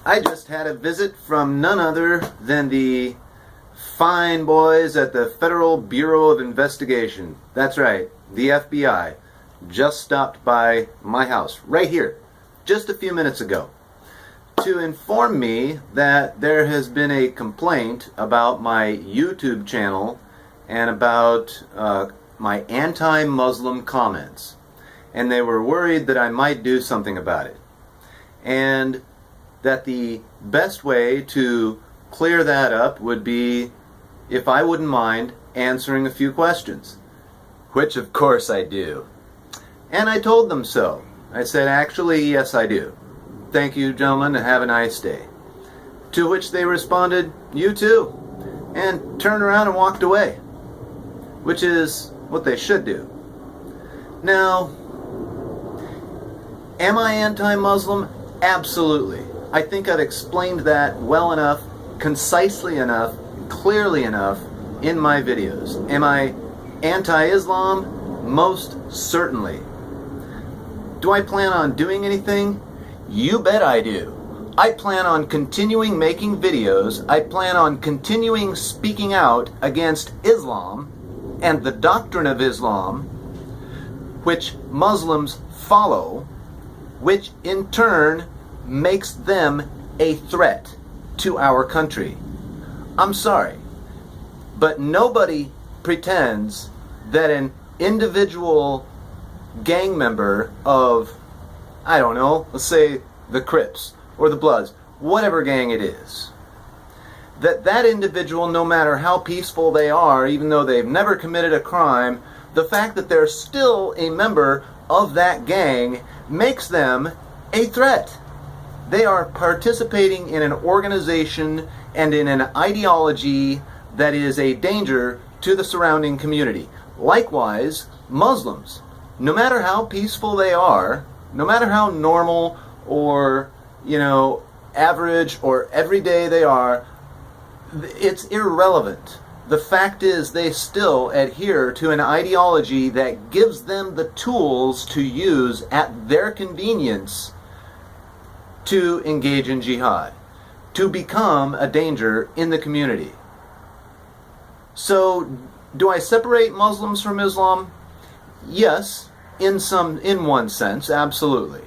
I just had a visit from none other than the fine boys at the Federal Bureau of Investigation. That's right, the FBI. Just stopped by my house, right here, just a few minutes ago, to inform me that there has been a complaint about my YouTube channel and about my anti-Muslim comments. And they were worried that I might do something about it. And that the best way to clear that up would be if I wouldn't mind answering a few questions. Which of course I do. And I told them so. I said, actually, yes I do. Thank you, gentlemen, and have a nice day. To which they responded, you too. And turned around and walked away. Which is what they should do. Now, am I anti-Muslim? Absolutely. I think I've explained that well enough, concisely enough, clearly enough in my videos. Am I anti-Islam? Most certainly. Do I plan on doing anything? You bet I do. I plan on continuing making videos. I plan on continuing speaking out against Islam and the doctrine of Islam, which Muslims follow, which in turn makes them a threat to our country. I'm sorry, but nobody pretends that an individual gang member of, I don't know, let's say the Crips or the Bloods, whatever gang it is, that individual, no matter how peaceful they are, even though they've never committed a crime, the fact that they're still a member of that gang makes them a threat. They are participating in an organization and in an ideology that is a danger to the surrounding community. Likewise, Muslims, no matter how peaceful they are, no matter how normal or, average or everyday they are, it's irrelevant. The fact is they still adhere to an ideology that gives them the tools to use at their convenience to engage in jihad, to become a danger in the community. So, do I separate Muslims from Islam? Yes, in one sense, absolutely.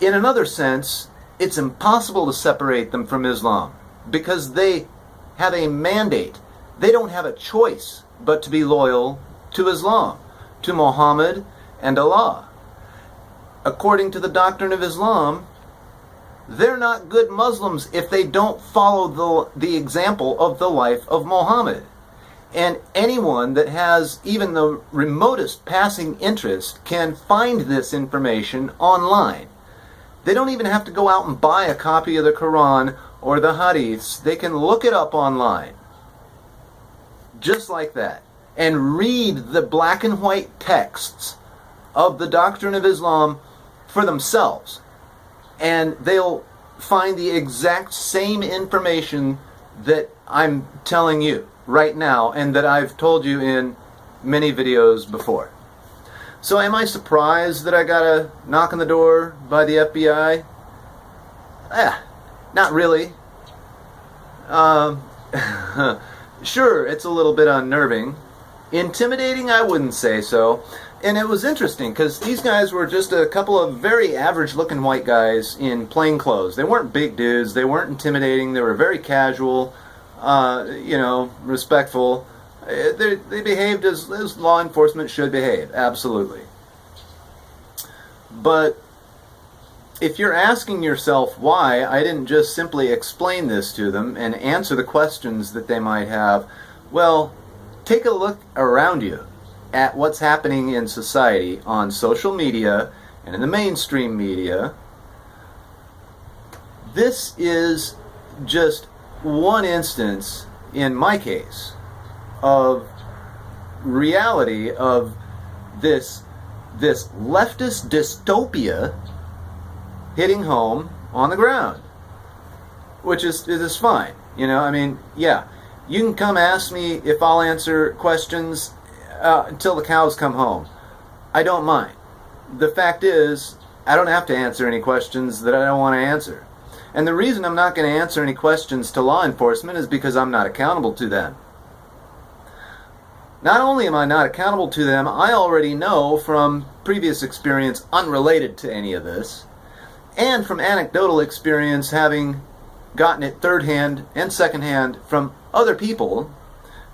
In another sense, it's impossible to separate them from Islam because they have a mandate. They don't have a choice but to be loyal to Islam, to Muhammad and Allah. According to the doctrine of Islam, they're not good Muslims if they don't follow the example of the life of Muhammad. And anyone that has even the remotest passing interest can find this information online. They don't even have to go out and buy a copy of the Quran or the Hadiths. They can look it up online. Just like that. And read the black and white texts of the doctrine of Islam for themselves. And they'll find the exact same information that I'm telling you right now and that I've told you in many videos before. So am I surprised that I got a knock on the door by the FBI? Not really. Sure, it's a little bit unnerving. Intimidating, I wouldn't say so. And it was interesting because these guys were just a couple of very average-looking white guys in plain clothes. They weren't big dudes. They weren't intimidating. They were very casual, respectful. They behaved as law enforcement should behave, absolutely. But if you're asking yourself why I didn't just simply explain this to them and answer the questions that they might have, well, take a look around you at what's happening in society on social media and in the mainstream media. This is just one instance, in my case, of reality of this leftist dystopia hitting home on the ground, which is fine. Yeah, you can come ask me if I'll answer questions until the cows come home. I don't mind. The fact is, I don't have to answer any questions that I don't want to answer. And the reason I'm not going to answer any questions to law enforcement is because I'm not accountable to them. Not only am I not accountable to them, I already know from previous experience unrelated to any of this, and from anecdotal experience having gotten it third-hand and second-hand from other people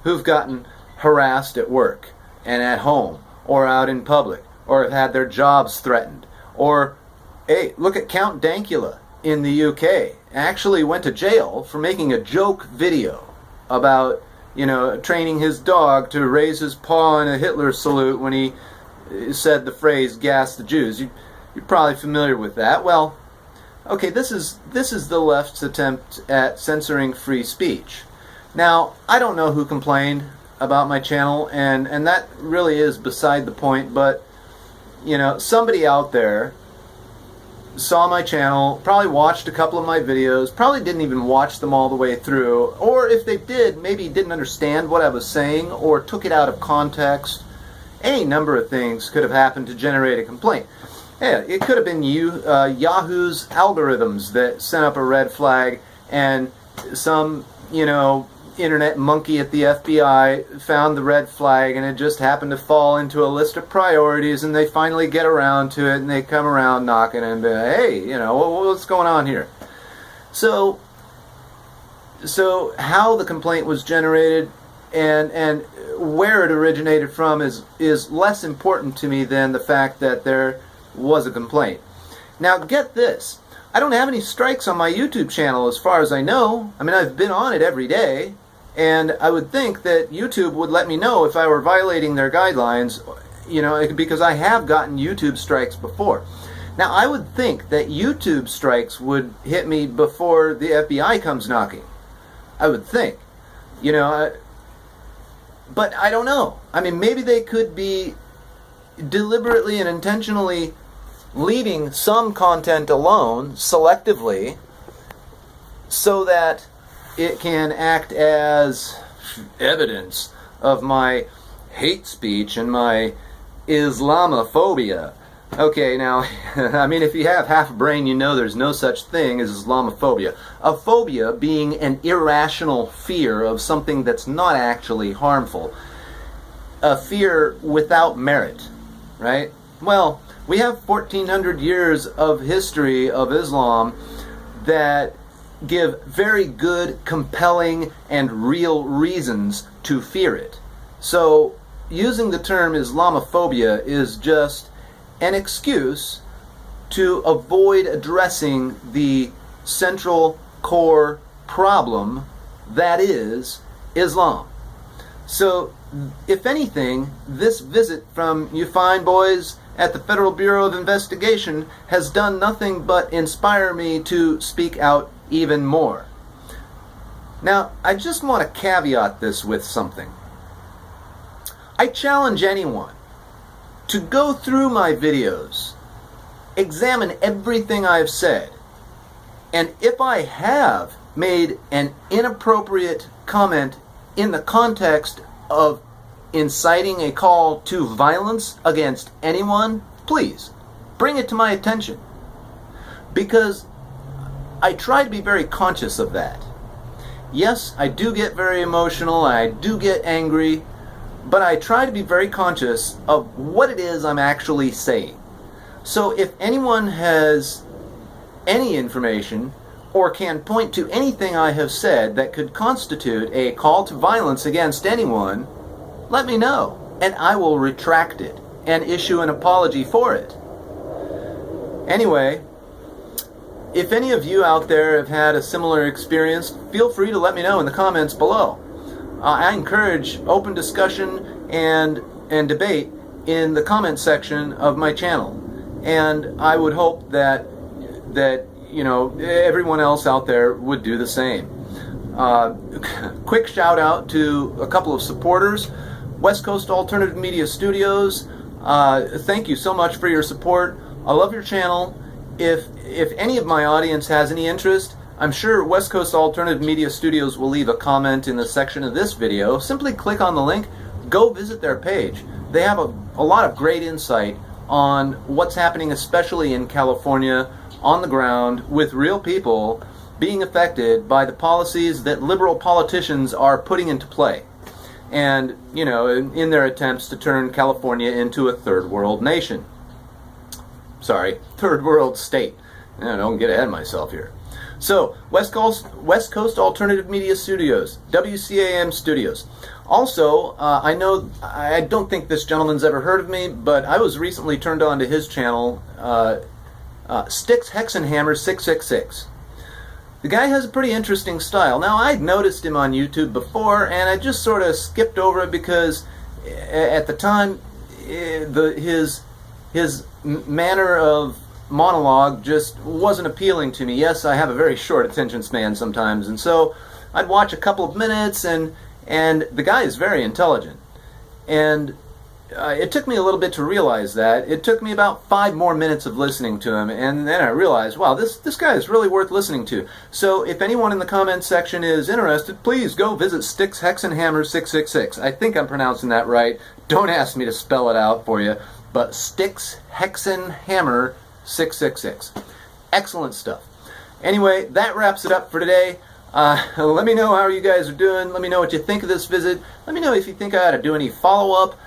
who've gotten harassed at work and at home or out in public, or have had their jobs threatened. Or, hey, look at Count Dankula in the UK. Actually went to jail for making a joke video about, training his dog to raise his paw in a Hitler salute when he said the phrase, "gas the Jews." You're probably familiar with that. Well, okay, this is the left's attempt at censoring free speech. Now, I don't know who complained about my channel, and that really is beside the point, but, somebody out there saw my channel, probably watched a couple of my videos, probably didn't even watch them all the way through, or if they did, maybe didn't understand what I was saying, or took it out of context. Any number of things could have happened to generate a complaint. Yeah, it could have been Yahoo's algorithms that sent up a red flag, and some, internet monkey at the FBI found the red flag, and it just happened to fall into a list of priorities, and they finally get around to it, and they come around knocking and be like, hey, what's going on here? So how the complaint was generated and where it originated from is less important to me than the fact that there was a complaint. Now, get this. I don't have any strikes on my YouTube channel as far as I know. I mean, I've been on it every day, and I would think that YouTube would let me know if I were violating their guidelines, because I have gotten YouTube strikes before. Now, I would think that YouTube strikes would hit me before the FBI comes knocking. I would think. But I don't know. I mean, maybe they could be deliberately and intentionally leaving some content alone selectively so that it can act as evidence of my hate speech and my Islamophobia. Okay, now, I mean, if you have half a brain, you know there's no such thing as Islamophobia. A phobia being an irrational fear of something that's not actually harmful. A fear without merit, right? Well, we have 1,400 years of history of Islam that give very good, compelling, and real reasons to fear it. So, using the term Islamophobia is just an excuse to avoid addressing the central core problem that is Islam. So, if anything, this visit from you fine boys at the Federal Bureau of Investigation has done nothing but inspire me to speak out even more. Now, I just want to caveat this with something. I challenge anyone to go through my videos, examine everything I've said, and if I have made an inappropriate comment in the context of inciting a call to violence against anyone, please bring it to my attention. Because I try to be very conscious of that. Yes, I do get very emotional, I do get angry, but I try to be very conscious of what it is I'm actually saying. So if anyone has any information or can point to anything I have said that could constitute a call to violence against anyone, let me know, and I will retract it and issue an apology for it. Anyway, if any of you out there have had a similar experience, feel free to let me know in the comments below. I encourage open discussion and debate in the comment section of my channel, and I would hope that everyone else out there would do the same. Quick shout out to a couple of supporters. West Coast Alternative Media Studios, thank you so much for your support. I love your channel. If any of my audience has any interest, I'm sure West Coast Alternative Media Studios will leave a comment in the section of this video. Simply click on the link, go visit their page. They have a lot of great insight on what's happening, especially in California, on the ground, with real people, being affected by the policies that liberal politicians are putting into play. And, you know, in their attempts to turn California into a third world nation. Sorry, third world state. Don't get ahead of myself here. So, West Coast Alternative Media Studios, WCAM Studios. Also, I don't think this gentleman's ever heard of me, but I was recently turned on to his channel, Sticks Hexenhammer 666. The guy has a pretty interesting style. Now, I'd noticed him on YouTube before, and I just sort of skipped over it because at the time, his manner of monologue just wasn't appealing to me. Yes, I have a very short attention span sometimes, and so I'd watch a couple of minutes, and the guy is very intelligent. And it took me a little bit to realize that. It took me about 5 more minutes of listening to him, and then I realized, wow, this guy is really worth listening to. So if anyone in the comments section is interested, please go visit Sticks Hexenhammer 666. I think I'm pronouncing that right. Don't ask me to spell it out for you, but Sticks Hexenhammer 666. Excellent stuff. Anyway, that wraps it up for today. Let me know how you guys are doing. Let me know what you think of this visit. Let me know if you think I ought to do any follow-up.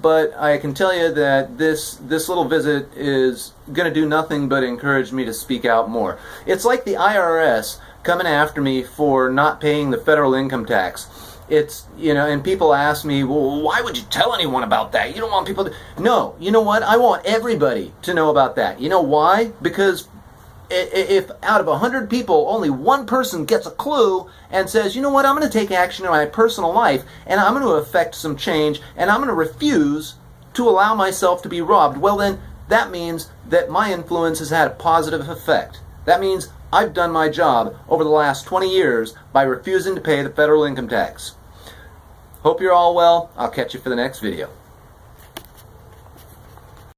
But I can tell you that this little visit is going to do nothing but encourage me to speak out more. It's like the IRS coming after me for not paying the federal income tax. It's, and people ask me, well, why would you tell anyone about that? You don't want people to... No, you know what? I want everybody to know about that. You know why? Because if out of 100 people, only one person gets a clue and says, you know what, I'm going to take action in my personal life, and I'm going to affect some change, and I'm going to refuse to allow myself to be robbed, well then, that means that my influence has had a positive effect. That means I've done my job over the last 20 years by refusing to pay the federal income tax. Hope you're all well. I'll catch you for the next video.